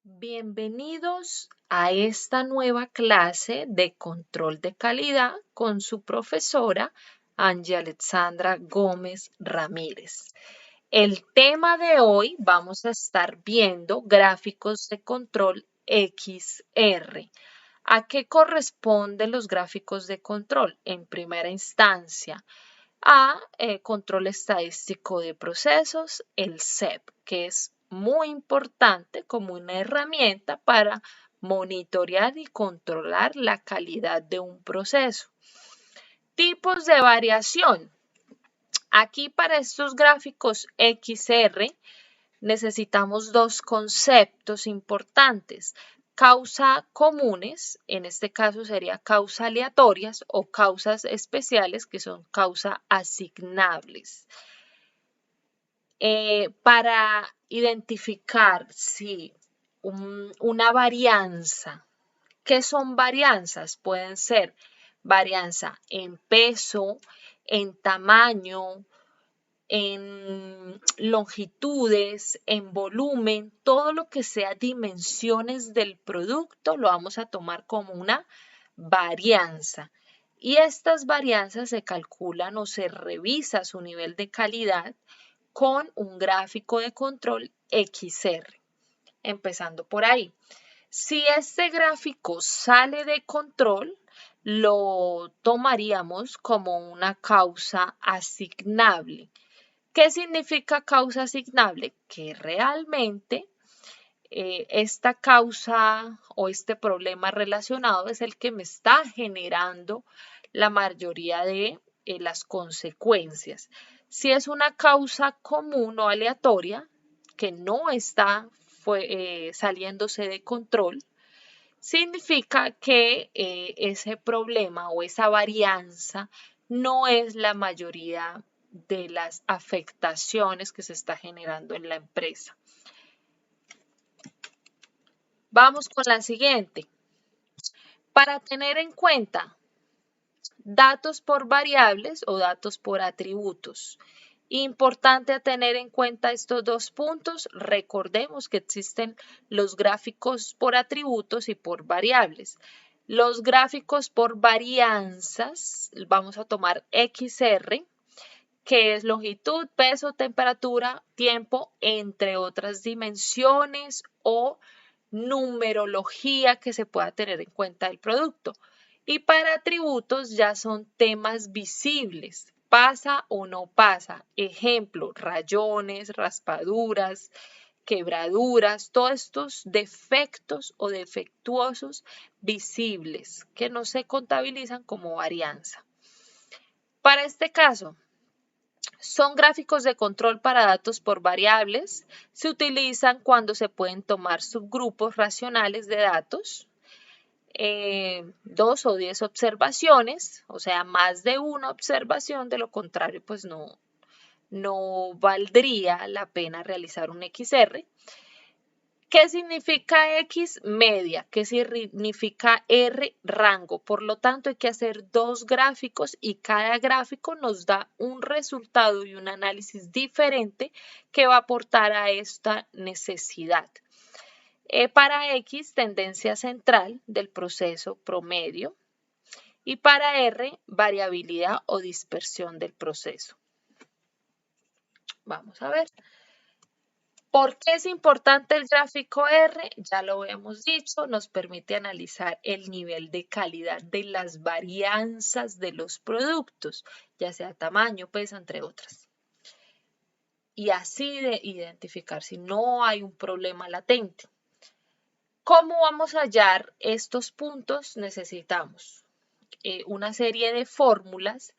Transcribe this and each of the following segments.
Bienvenidos a esta nueva clase de control de calidad con su profesora Angie Alexandra Gómez Ramírez. El tema de hoy vamos a estar viendo gráficos de control XR. ¿A qué corresponden los gráficos de control? En primera instancia, a control estadístico de procesos, el CEP, que es muy importante como una herramienta para monitorear y controlar la calidad de un proceso. Tipos de variación. Aquí para estos gráficos XR necesitamos dos conceptos importantes. Causa comunes, en este caso sería causa aleatorias o causas especiales que son causa asignables. Para identificar si una varianza, ¿qué son varianzas? Pueden ser varianza en peso, en tamaño, en longitudes, en volumen, todo lo que sea dimensiones del producto lo vamos a tomar como una varianza. Y estas varianzas se calculan o se revisa su nivel de calidad con un gráfico de control XR. Empezando por ahí. Si este gráfico sale de control, lo tomaríamos como una causa asignable. ¿Qué significa causa asignable? Que realmente esta causa o este problema relacionado es el que me está generando la mayoría de las consecuencias. Si es una causa común o aleatoria que no está saliéndose de control, significa que ese problema o esa varianza no es la mayoría de las afectaciones que se está generando en la empresa. Vamos con la siguiente. Para tener en cuenta datos por variables o datos por atributos. Importante tener en cuenta estos dos puntos. Recordemos que existen los gráficos por atributos y por variables. Los gráficos por varianzas, vamos a tomar XR, que es longitud, peso, temperatura, tiempo, entre otras dimensiones o numerología que se pueda tener en cuenta del producto. Y para atributos ya son temas visibles. ¿Pasa o no pasa? Ejemplo, rayones, raspaduras, quebraduras, todos estos defectos o defectuosos visibles que no se contabilizan como varianza. Para este caso, son gráficos de control para datos por variables. Se utilizan cuando se pueden tomar subgrupos racionales de datos, 2 o 10 observaciones, o sea, más de una observación, de lo contrario, pues no valdría la pena realizar un XR. ¿Qué significa X? Media. ¿Qué significa R? Rango. Por lo tanto, hay que hacer dos gráficos y cada gráfico nos da un resultado y un análisis diferente que va a aportar a esta necesidad. Para X, tendencia central del proceso promedio. Y para R, variabilidad o dispersión del proceso. Vamos a ver. ¿Por qué es importante el gráfico R? Ya lo hemos dicho, nos permite analizar el nivel de calidad de las varianzas de los productos, ya sea tamaño, peso, entre otras. Y así de identificar si no hay un problema latente. ¿Cómo vamos a hallar estos puntos? Necesitamos una serie de fórmulas.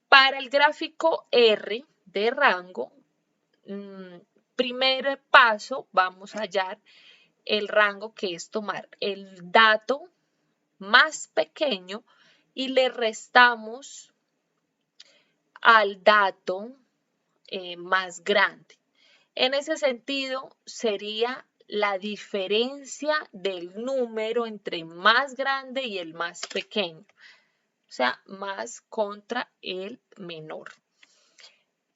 Para el gráfico R de rango, primer paso, vamos a hallar el rango, que es tomar el dato más pequeño y le restamos al dato más grande. En ese sentido, sería la diferencia del número entre más grande y el más pequeño. O sea, más contra el menor.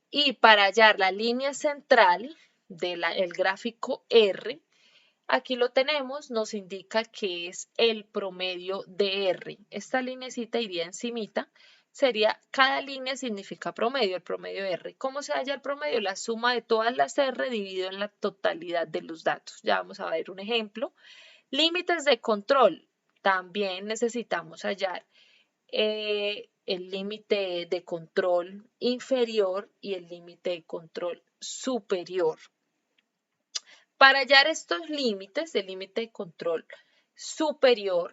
Y para hallar la línea central del gráfico R, Aquí lo tenemos, nos indica que es el promedio de R. Esta linecita iría encimita, sería, cada línea significa promedio, el promedio de R. ¿Cómo se halla el promedio? La suma de todas las R dividido en la totalidad de los datos. Ya vamos a ver un ejemplo. Límites de control. También necesitamos hallar el límite de control inferior y el límite de control superior. Para hallar estos límites, el límite de control superior,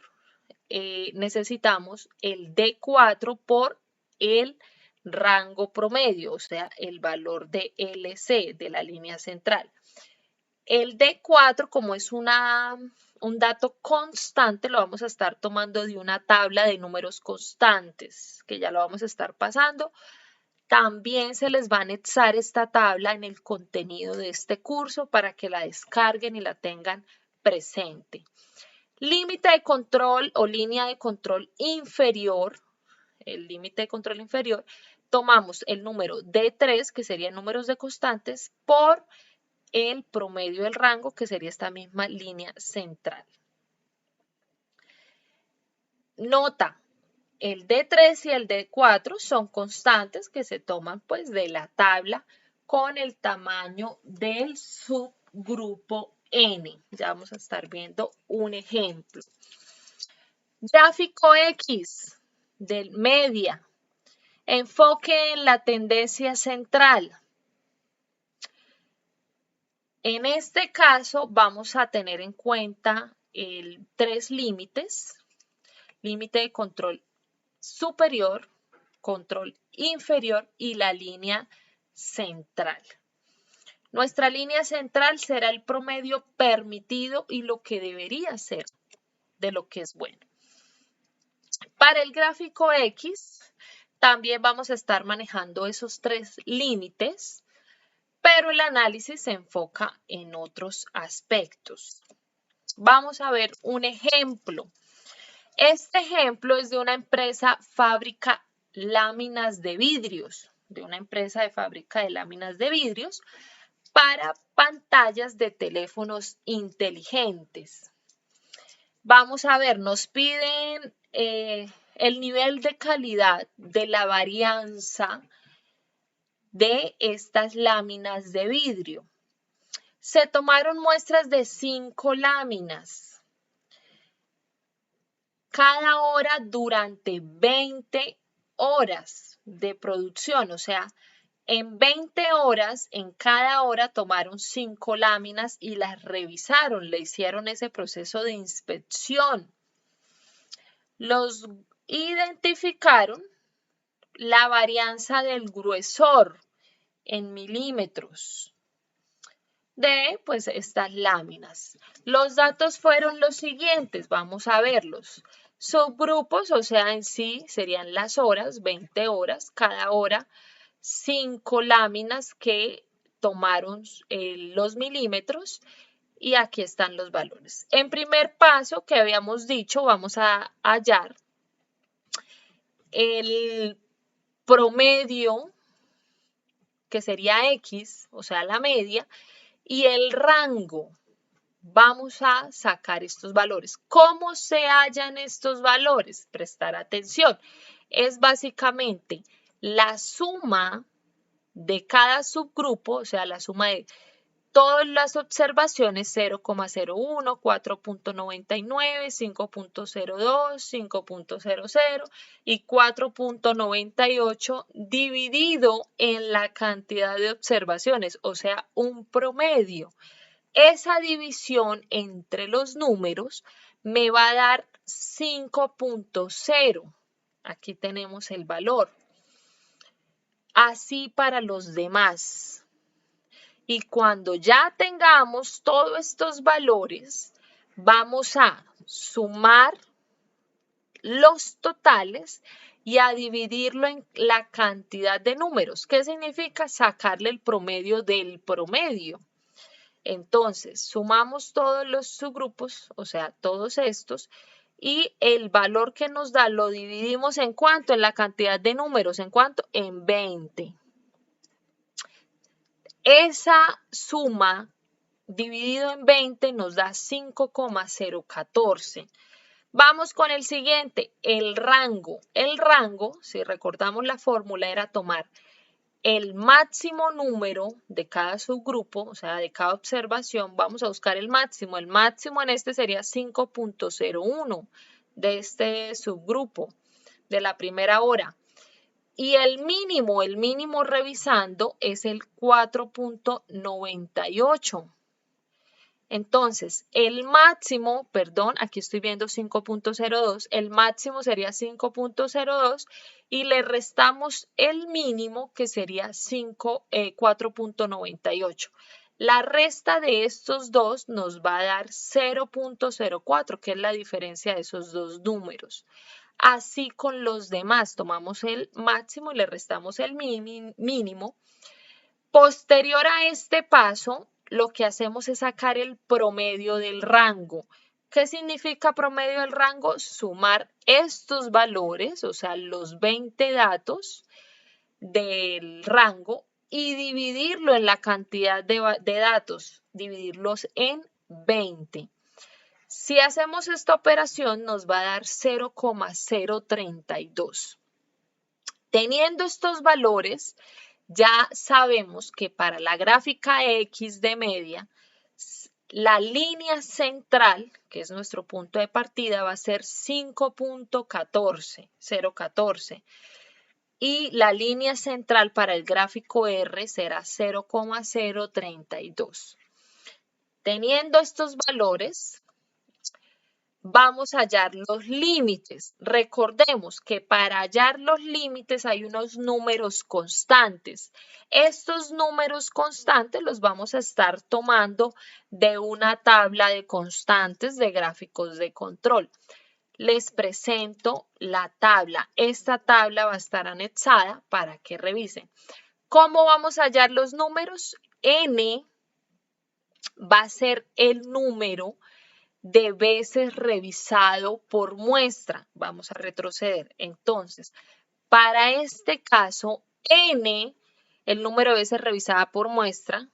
necesitamos el D4 por el rango promedio, o sea, el valor de LC, de la línea central. El D4, como es un dato constante, lo vamos a estar tomando de una tabla de números constantes, que ya lo vamos a estar pasando. También se les va a anexar esta tabla en el contenido de este curso para que la descarguen y la tengan presente. Límite de control o línea de control inferior, el límite de control inferior, tomamos el número D3, que serían números de constantes, por el promedio del rango, que sería esta misma línea central. Nota, el D3 y el D4 son constantes que se toman pues de la tabla con el tamaño del subgrupo N. Ya vamos a estar viendo un ejemplo. Gráfico X del media. Enfoque en la tendencia central. En este caso vamos a tener en cuenta tres límites. Límite de control superior, control inferior y la línea central. Nuestra línea central será el promedio permitido y lo que debería ser de lo que es bueno. Para el gráfico X también vamos a estar manejando esos tres límites, pero el análisis se enfoca en otros aspectos. Vamos a ver un ejemplo. Este ejemplo es de una empresa fábrica láminas de vidrios, para pantallas de teléfonos inteligentes. Vamos a ver, nos piden el nivel de calidad de la varianza de estas láminas de vidrio. Se tomaron muestras de 5 láminas cada hora durante 20 horas de producción, o sea, en 20 horas, en cada hora tomaron 5 láminas y las revisaron, le hicieron ese proceso de inspección. Los identificaron la varianza del gruesor en milímetros de pues estas láminas. Los datos fueron los siguientes, vamos a verlos. Subgrupos, o sea, en sí serían las horas, 20 horas, cada hora 5 láminas que tomaron los milímetros y aquí están los valores. En primer paso que habíamos dicho, vamos a hallar el promedio, que sería X, o sea, la media, y el rango. Vamos a sacar estos valores. ¿Cómo se hallan estos valores? Prestar atención. Es básicamente la suma de cada subgrupo, o sea, la suma de todas las observaciones 0,01, 4.99, 5.02, 5.00 y 4.98 dividido en la cantidad de observaciones, o sea, un promedio. Esa división entre los números me va a dar 5.0. Aquí tenemos el valor. Así para los demás. Y cuando ya tengamos todos estos valores, vamos a sumar los totales y a dividirlo en la cantidad de números. ¿Qué significa? Sacarle el promedio del promedio. Entonces, sumamos todos los subgrupos, o sea, todos estos, y el valor que nos da lo dividimos en cuánto, en la cantidad de números, en cuánto, en 20. Esa suma dividido en 20 nos da 5,014. Vamos con el siguiente, el rango. El rango, si recordamos la fórmula, era tomar el máximo número de cada subgrupo, o sea, de cada observación. Vamos a buscar el máximo. El máximo en este sería 5,01 de este subgrupo de la primera hora. Y el mínimo revisando es el 4,98. Entonces, el máximo, perdón, aquí estoy viendo 5,02, el máximo sería 5,02 y le restamos el mínimo que sería 4,98. La resta de estos dos nos va a dar 0,04, que es la diferencia de esos dos números. Así con los demás, tomamos el máximo y le restamos el mínimo. Posterior a este paso, lo que hacemos es sacar el promedio del rango. ¿Qué significa promedio del rango? Sumar estos valores, o sea, los 20 datos del rango y dividirlo en la cantidad de datos, dividirlos en 20. Si hacemos esta operación nos va a dar 0,032. Teniendo estos valores, ya sabemos que para la gráfica X de media, la línea central, que es nuestro punto de partida, va a ser 5,14, 0,14. Y la línea central para el gráfico R será 0,032. Teniendo estos valores, vamos a hallar los límites. Recordemos que para hallar los límites hay unos números constantes. Estos números constantes los vamos a estar tomando de una tabla de constantes de gráficos de control. Les presento la tabla. Esta tabla va a estar anexada para que revisen. ¿Cómo vamos a hallar los números? N va a ser el número de veces revisado por muestra. Vamos a retroceder. Entonces, para este caso, N, el número de veces revisada por muestra,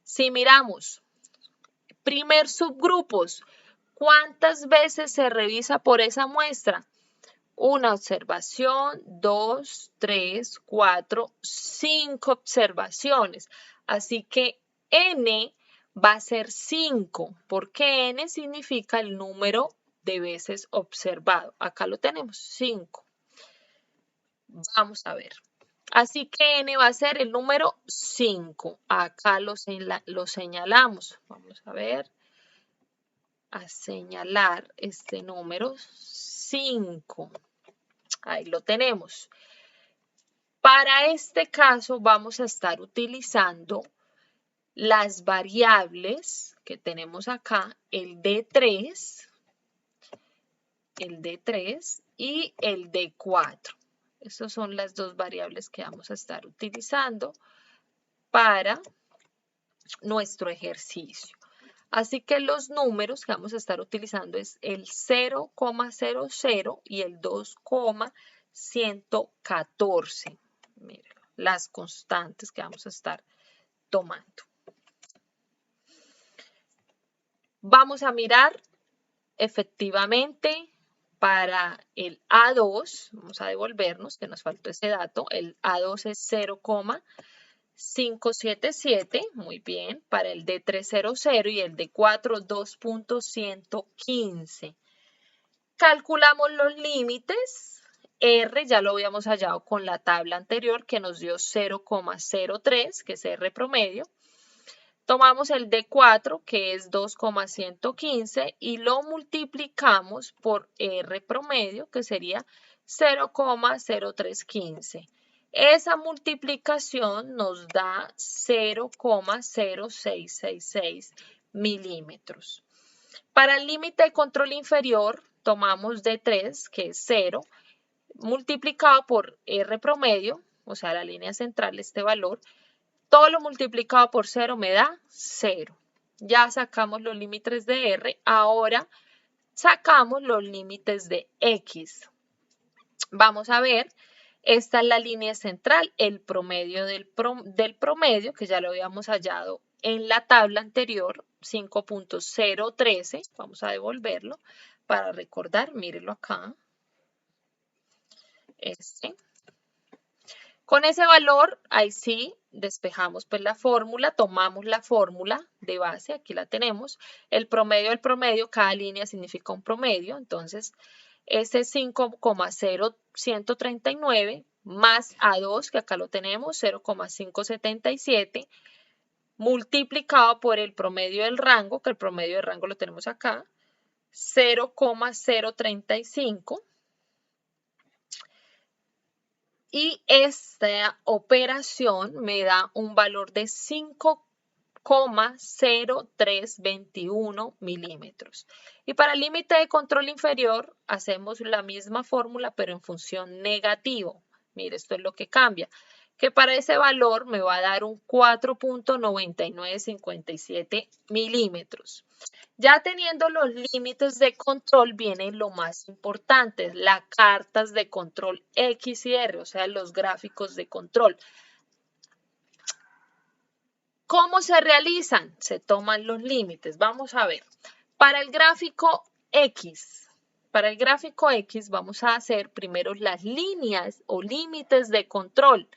si miramos, primer subgrupos, ¿cuántas veces se revisa por esa muestra? Una observación, 2, 3, 4, 5 observaciones. Así que N va a ser 5, porque N significa el número de veces observado. Acá lo tenemos, 5. Vamos a ver. Así que N va a ser el número 5. Acá lo señalamos. Vamos a ver. A señalar este número 5. Ahí lo tenemos. Para este caso vamos a estar utilizando las variables que tenemos acá, el D3 y el D4. Estas son las dos variables que vamos a estar utilizando para nuestro ejercicio. Así que los números que vamos a estar utilizando es el 0,00 y el 2,114. Miren, las constantes que vamos a estar tomando. Vamos a mirar efectivamente para el A2, vamos a devolvernos que nos faltó ese dato, el A2 es 0,577, muy bien, para el D300 y el D4 2,115. Calculamos los límites, R ya lo habíamos hallado con la tabla anterior que nos dio 0,03, que es R promedio. Tomamos el D4, que es 2,115, y lo multiplicamos por R promedio, que sería 0,0315. Esa multiplicación nos da 0,0666 milímetros. Para el límite de control inferior, tomamos D3, que es 0, multiplicado por R promedio, o sea, la línea central, este valor. Todo lo multiplicado por 0 me da 0. Ya sacamos los límites de R. Ahora sacamos los límites de X. Vamos a ver, esta es la línea central, el promedio del promedio, que ya lo habíamos hallado en la tabla anterior, 5.013. Vamos a devolverlo para recordar, mírenlo acá. Con ese valor, ahí sí, despejamos pues la fórmula, tomamos la fórmula de base, aquí la tenemos. El promedio del promedio, cada línea significa un promedio, entonces ese 5,0139 más A2, que acá lo tenemos, 0,577, multiplicado por el promedio del rango, que el promedio del rango lo tenemos acá, 0,035. Y esta operación me da un valor de 5,0321 milímetros. Y para el límite de control inferior hacemos la misma fórmula pero en función negativo. Mire, esto es lo que cambia. Que para ese valor me va a dar un 4,9957 milímetros. Ya teniendo los límites de control viene lo más importante, las cartas de control X y R, o sea, los gráficos de control. ¿Cómo se realizan? Se toman los límites. Vamos a ver. Para el gráfico X vamos a hacer primero las líneas o límites de control.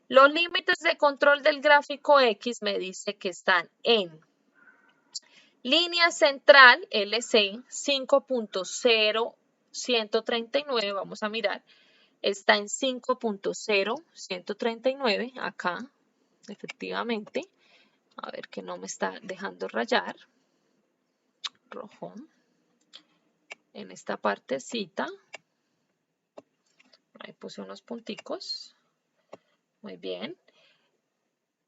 Los límites de control del gráfico X me dice que están en línea central LC 5.0139, vamos a mirar, está en 5.0139 acá, efectivamente. A ver que no me está dejando rayar. Rojo. En esta partecita. Ahí puse unos punticos. Muy bien.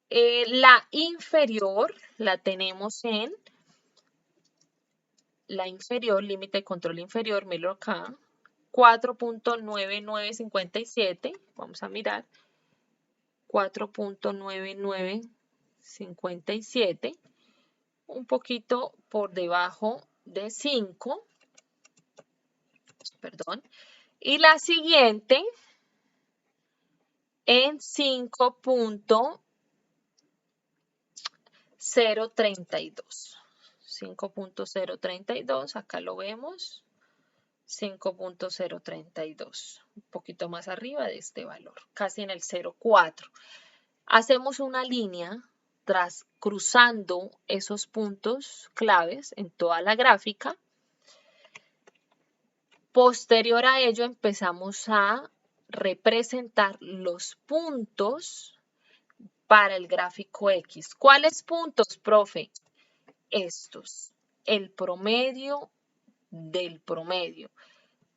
La inferior la tenemos en la inferior, límite de control inferior, miro acá, 4.9957, vamos a mirar, 4.9957, un poquito por debajo de 5, perdón, y la siguiente en 5.032. 5.032, acá lo vemos, 5.032, un poquito más arriba de este valor, casi en el 0.4. Hacemos una línea cruzando esos puntos claves en toda la gráfica. Posterior a ello empezamos a representar los puntos para el gráfico X. ¿Cuáles puntos, profe? Estos, el promedio del promedio.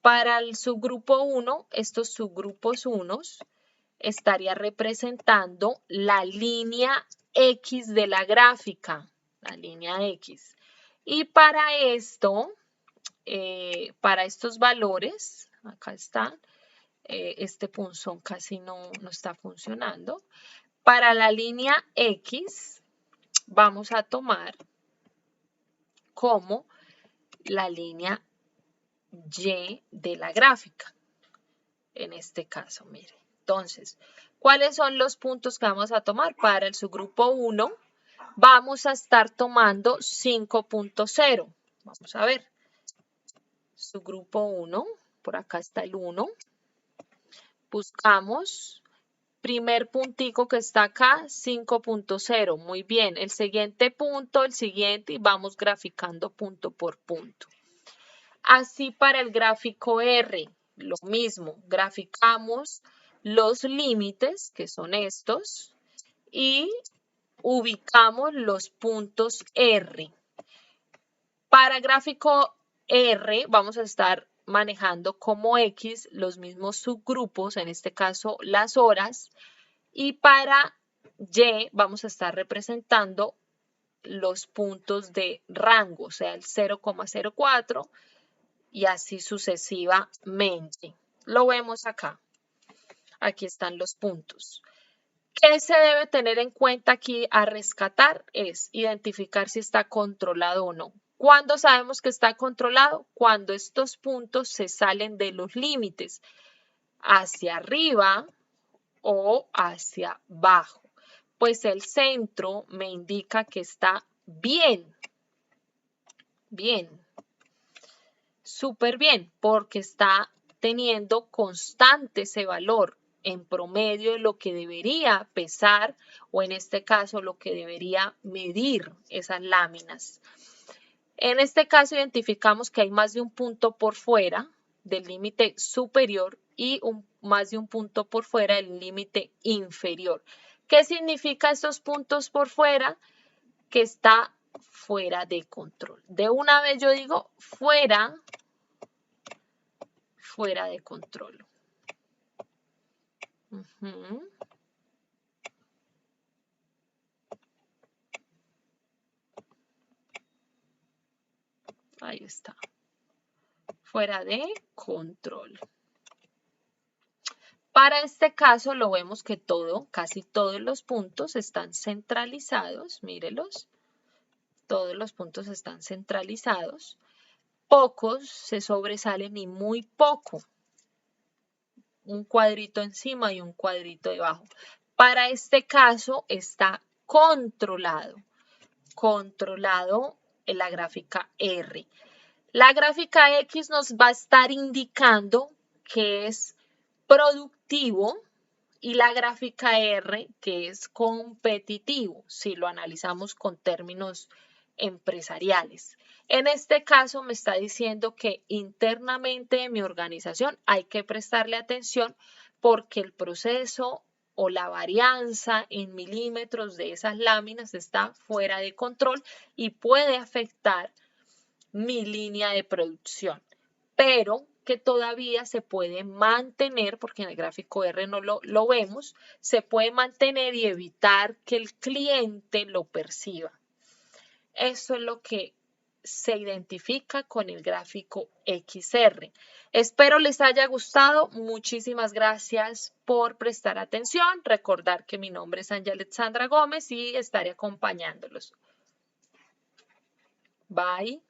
Para el subgrupo 1, estos subgrupos 1 estaría representando la línea X de la gráfica, la línea X. Y para esto, para estos valores, acá están, este punzón casi no está funcionando. Para la línea X, vamos a tomar como la línea Y de la gráfica. En este caso, mire. Entonces, ¿cuáles son los puntos que vamos a tomar? Para el subgrupo 1, vamos a estar tomando 5.0. Vamos a ver. Subgrupo 1, por acá está el 1. Buscamos. Primer puntico que está acá, 5.0. Muy bien. El siguiente punto, el siguiente, y vamos graficando punto por punto. Así para el gráfico R, lo mismo. Graficamos los límites, que son estos, y ubicamos los puntos R. Para gráfico R, vamos a estar manejando como X los mismos subgrupos, en este caso las horas, y para Y vamos a estar representando los puntos de rango, o sea, el 0,04 y así sucesivamente. Lo vemos acá. Aquí están los puntos. ¿Qué se debe tener en cuenta aquí a rescatar? Es identificar si está controlado o no. ¿Cuándo sabemos que está controlado? Cuando estos puntos se salen de los límites hacia arriba o hacia abajo. pues el centro me indica que está bien, súper bien, porque está teniendo constante ese valor en promedio de lo que debería pesar o en este caso lo que debería medir esas láminas. En este caso identificamos que hay más de un punto por fuera del límite superior y más de un punto por fuera del límite inferior. ¿Qué significa estos puntos por fuera? Que está fuera de control. De una vez yo digo fuera de control. Ahí está. Fuera de control. Para este caso lo vemos que casi todos los puntos están centralizados. Mírelos. Todos los puntos están centralizados. Pocos se sobresalen y muy poco. Un cuadrito encima y un cuadrito debajo. Para este caso está controlado. Controlado en la gráfica R. La gráfica X nos va a estar indicando que es productivo y la gráfica R que es competitivo, si lo analizamos con términos empresariales. En este caso me está diciendo que internamente en mi organización hay que prestarle atención porque el proceso o la varianza en milímetros de esas láminas está fuera de control y puede afectar mi línea de producción, pero que todavía se puede mantener, porque en el gráfico R no lo vemos, se puede mantener y evitar que el cliente lo perciba. Eso es lo que se identifica con el gráfico XR. Espero les haya gustado. Muchísimas gracias por prestar atención. Recordar que mi nombre es Ángela Alexandra Gómez y estaré acompañándolos. Bye.